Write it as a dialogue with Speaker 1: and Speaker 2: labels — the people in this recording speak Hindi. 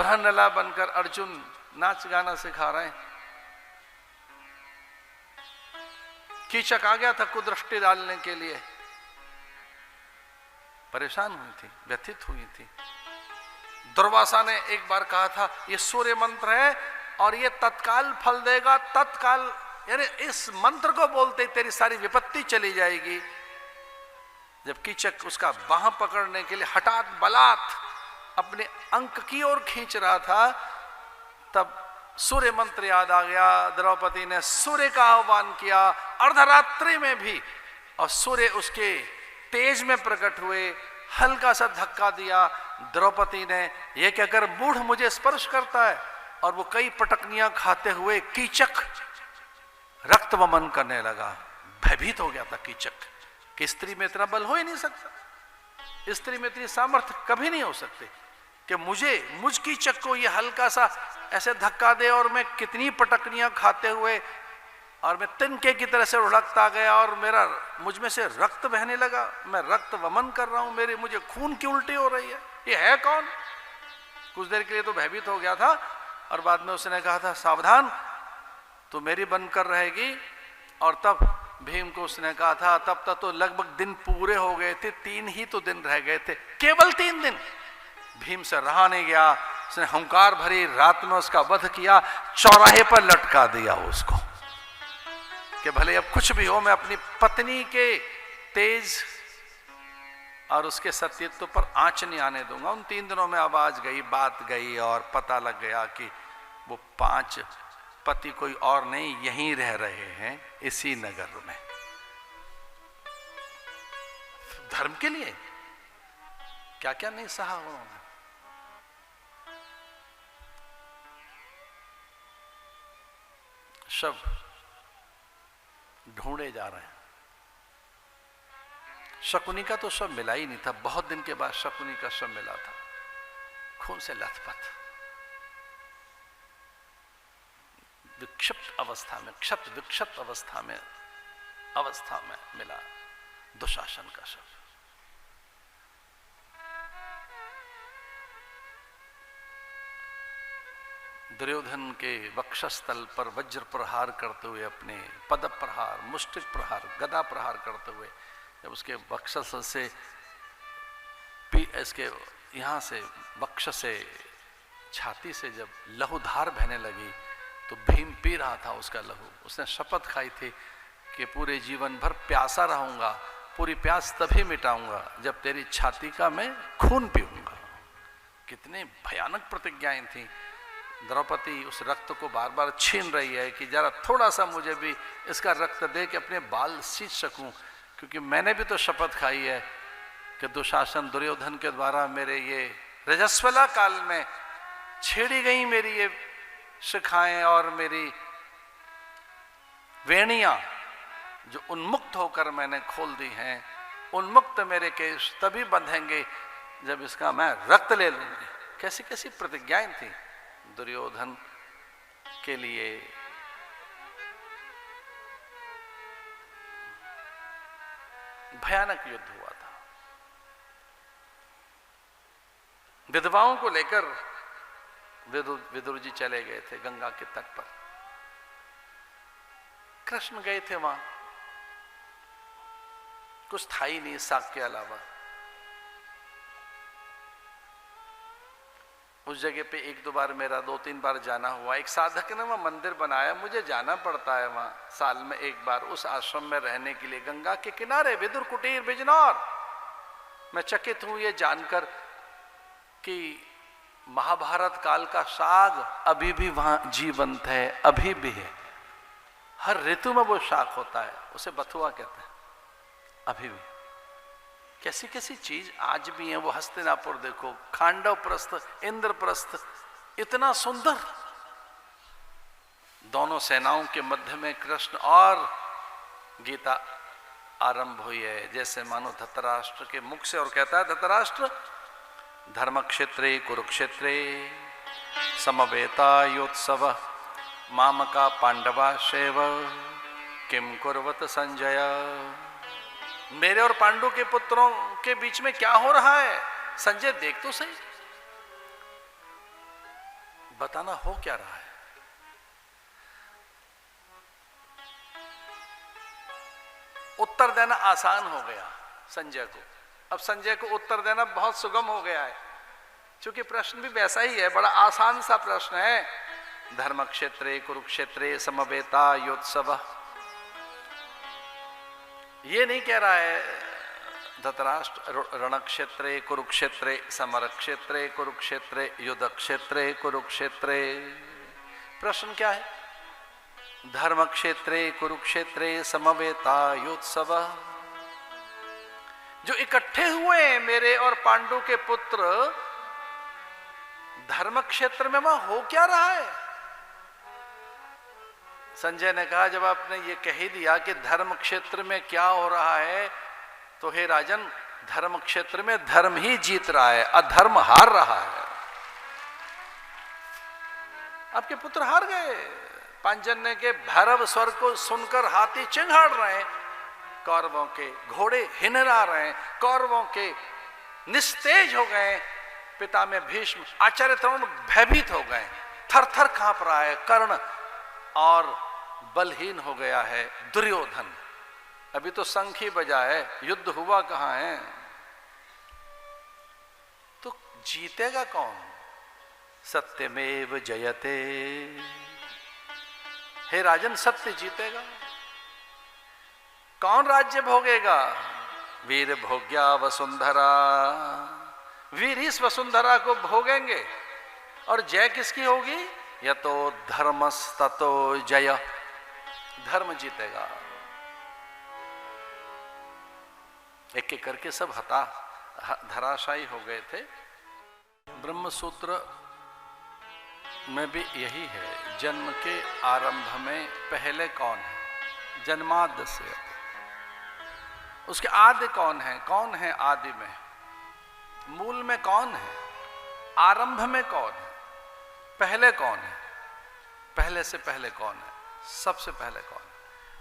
Speaker 1: दुल्हन लला बनकर अर्जुन नाच गाना सिखा रहे हैं। कीचक आ गया था कुदृष्टि डालने के लिए, परेशान हुई थी, व्यथित हुई थी। दुर्वासा ने एक बार कहा था ये सूर्य मंत्र है और ये तत्काल फल देगा, तत्काल, यानी इस मंत्र को बोलते ही तेरी सारी विपत्ति चली जाएगी। जब कीचक उसका बाह पकड़ने के लिए हठात बलात् अपने अंक की ओर खींच रहा था, तब सूर्य मंत्र याद आ गया। द्रौपदी ने सूर्य का आह्वान किया अर्धरात्रि में भी, और सूर्य उसके तेज में प्रकट हुए। हल्का सा धक्का दिया, द्रौपदी ने यह कहकर मूढ़ मुझे स्पर्श करता है, और वो कई पटकनियां खाते हुए कीचक रक्त वमन करने लगा। भयभीत हो गया था कीचक कि स्त्री में इतना बल हो ही नहीं सकता, स्त्री में इतनी सामर्थ्य कभी नहीं हो सकती कि मुझ कीचक को ये हल्का सा ऐसे धक्का दे और मैं कितनी पटकनियां खाते हुए और मैं तिनके की तरह से उड़कता गया और मुझ में से रक्त बहने लगा, मैं रक्त वमन कर रहा हूं, मुझे खून की उल्टी हो रही है, ये है कौन? कुछ देर के लिए तो भयभीत हो गया था, और बाद में उसने कहा था सावधान, तू मेरी बनकर रहेगी। और तब भीम को उसने कहा था, तब तक तो लगभग दिन पूरे हो गए थे, 3 ही तो दिन रह गए थे, केवल 3 दिन। भीम से रहा नहीं गया, उसने हुंकार भरी रात में उसका वध किया, चौराहे पर लटका दिया उसको कि भले अब कुछ भी हो, मैं अपनी पत्नी के तेज और उसके सत्यत्व पर आंच नहीं आने दूंगा। उन 3 दिनों में आवाज गई, बात गई, और पता लग गया कि वो 5 पति कोई और नहीं यहीं रह रहे हैं इसी नगर में, धर्म के लिए क्या क्या नहीं सहा उन्होंने। शव ढूंढे जा रहे हैं। शकुनी का तो शव मिला ही नहीं था, बहुत दिन के बाद शकुनी का शव मिला था, खून से लथपथ, विक्षिप्त अवस्था में, क्षत विक्षिप्त अवस्था में मिला दुशासन का शव। दुर्योधन के वक्षस्थल पर वज्र प्रहार करते हुए, अपने पद प्रहार, मुष्टिक प्रहार, गदा प्रहार करते हुए, जब उसके वक्षस्थल से इसके यहाँ से वक्ष से छाती से जब लहूधार बहने लगी, तो भीम पी रहा था उसका लहू। उसने शपथ खाई थी कि पूरे जीवन भर प्यासा रहूंगा, पूरी प्यास तभी मिटाऊंगा जब तेरी छाती का मैं खून पीऊंगा। कितने भयानक प्रतिज्ञाएं थी। द्रौपदी उस रक्त को बार बार छीन रही है कि जरा थोड़ा सा मुझे भी इसका रक्त दे के अपने बाल सींच सकूं, क्योंकि मैंने भी तो शपथ खाई है कि दुशासन दुर्योधन के द्वारा मेरे ये रजस्वला काल में छेड़ी गई मेरी ये शिखाएं और मेरी वेणियां जो उन्मुक्त होकर मैंने खोल दी हैं, उन्मुक्त मेरे केश तभी बंधेंगे जब इसका मैं रक्त ले लूंगी। कैसी कैसी प्रतिज्ञाएं थी दुर्योधन के लिए। भयानक युद्ध हुआ था। विधवाओं को लेकर विदुर जी चले गए थे गंगा के तट पर। कृष्ण गए थे वहां, कुछ था ही नहीं साग के अलावा। उस जगह पे 1-2 बार मेरा 2-3 बार जाना हुआ। एक साधक ने वहां मंदिर बनाया, मुझे जाना पड़ता है वहां साल में 1 बार उस आश्रम में रहने के लिए। गंगा के किनारे विदुर कुटीर बिजनौर। मैं चकित हूं ये जानकर कि महाभारत काल का साग अभी भी वहां जीवंत है, अभी भी है। हर ऋतु में वो शाक होता है, उसे बथुआ कहते हैं, अभी भी। कैसी कैसी चीज आज भी है। वो हस्तिनापुर देखो, खांडव प्रस्थ, इंद्रप्रस्थ, इतना सुंदर। दोनों सेनाओं के मध्य में कृष्ण और गीता आरंभ हुई है, जैसे मानो धृतराष्ट्र के मुख से। और कहता है धृतराष्ट्र, धर्म क्षेत्रे कुरुक्षेत्रे समवेतायोत्सव मामका पांडवा शैव किम कुर्वत संजय। मेरे और पांडु के पुत्रों के बीच में क्या हो रहा है? संजय देख तो सही। बताना हो क्या रहा है। उत्तर देना आसान हो गया संजय को। अब संजय को उत्तर देना बहुत सुगम हो गया है, क्योंकि प्रश्न भी वैसा ही है, बड़ा आसान सा प्रश्न है। धर्म क्षेत्रे कुरुक्षेत्रे समवेता योत्सव। ये नहीं कह रहा है धृतराष्ट्र रणक्षेत्रे कुरुक्षेत्रे समर क्षेत्रे कुरुक्षेत्रे युद्ध क्षेत्रे कुरुक्षेत्रे। प्रश्न क्या है? धर्म क्षेत्रे कुरुक्षेत्रे समवेता योत्सव। जो इकट्ठे हुए हैं मेरे और पांडु के पुत्र, धर्म क्षेत्र में वहां हो क्या रहा है? संजय ने कहा, जब आपने ये कह ही दिया कि धर्म क्षेत्र में क्या हो रहा है, तो हे राजन, धर्म क्षेत्र में धर्म ही जीत रहा है, अधर्म हार रहा है। आपके पुत्र हार गए। पांचजन्य के भैरव स्वर को सुनकर हाथी चिंघाड़ रहे हैं, कौरवों के घोड़े हिनरा रहे हैं, कौरवों के निस्तेज हो गए। पिता में भीष्म, आचार्य तरुण भयभीत हो गए, थर थर कांप रहा है कर्ण, और बलहीन हो गया है दुर्योधन। अभी तो शंख ही बजा है, युद्ध हुआ कहां है? तो जीतेगा कौन? सत्यमेव जयते। हे राजन, सत्य जीतेगा। कौन राज्य भोगेगा? वीर भोग्या वसुंधरा। वीर इस वसुंधरा को भोगेंगे। और जय किसकी होगी? यतो धर्मस्ततो जय। धर्म जीतेगा। एक एक करके सब धराशायी हो गए थे। ब्रह्म सूत्र में भी यही है, जन्म के आरंभ में पहले कौन है? जन्माद्य से। उसके आदि कौन है? कौन है आदि में? मूल में कौन है? आरंभ में कौन है? पहले कौन है? पहले से पहले कौन है? सबसे पहले कौन है?